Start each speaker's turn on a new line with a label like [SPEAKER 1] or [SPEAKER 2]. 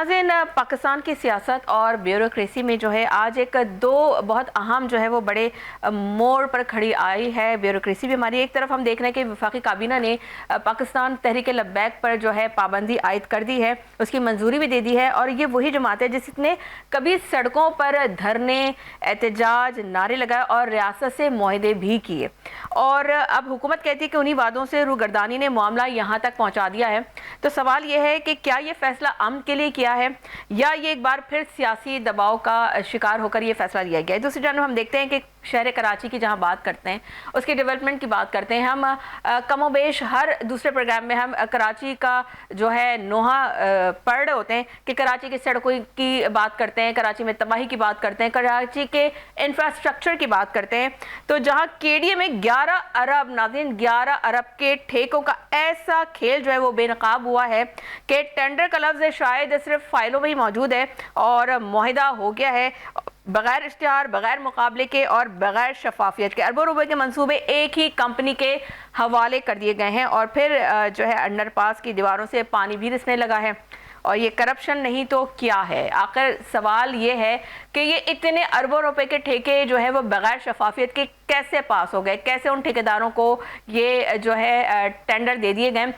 [SPEAKER 1] नाज़रीन, पाकिस्तान की सियासत और ब्यूरोक्रेसी में जो है आज एक दो बहुत अहम जो है वो बड़े मोड़ पर खड़ी आई है ब्यूरोक्रेसी भी हमारी। एक तरफ हम देख रहे हैं कि वफाकी काबीना ने पाकिस्तान तहरीक लब्बैक पर जो है पाबंदी आयद कर दी है, उसकी मंजूरी भी दे दी है। और ये वही जमात है जिसने कभी सड़कों पर धरने, एहतजाज, नारे लगाए और रियासत से मुआहदे भी किए। और अब हुकूमत कहती है कि उन्हीं वादों से रूगर्दानी ने मामला यहाँ तक पहुँचा दिया है। तो सवाल यह है कि क्या ये फैसला अमन के लिए किया है या ये एक बार फिर सियासी दबाव का शिकार होकर ये फैसला लिया गया है। दूसरी जानब हम देखते हैं कि शहर कराची की जहां बात करते हैं, उसके डेवलपमेंट की बात करते हैं हम, कमोबेश हर दूसरे प्रोग्राम में हम कराची का जो है नोहा पढ़ रहे होते हैं कि कराची की सड़कों की बात करते हैं, कराची में तबाही की बात करते हैं, कराची के इंफ्रास्ट्रक्चर की बात करते हैं। तो जहां केडीए में 11 अरब नाज़रीन 11 अरब के ठेकों का ऐसा खेल जो है वो बेनकाब हुआ है कि टेंडर का लफ्ज़ शायद सिर्फ फाइलों में ही मौजूद है और मुआहिदा हो गया है बगैर इश्तिहार, बगैर मुकाबले के और बगैर शफाफियत के। अरबों रुपए के मंसूबे एक ही कंपनी के हवाले कर दिए गए हैं और फिर जो है अंडरपास की दीवारों से पानी भी रिसने लगा है। और ये करप्शन नहीं तो क्या है? आखिर सवाल ये है कि ये इतने अरबों रुपए के ठेके जो है वो बगैर शफाफियत के कैसे पास हो गए, कैसे उन ठेकेदारों को ये जो है टेंडर दे दिए गए।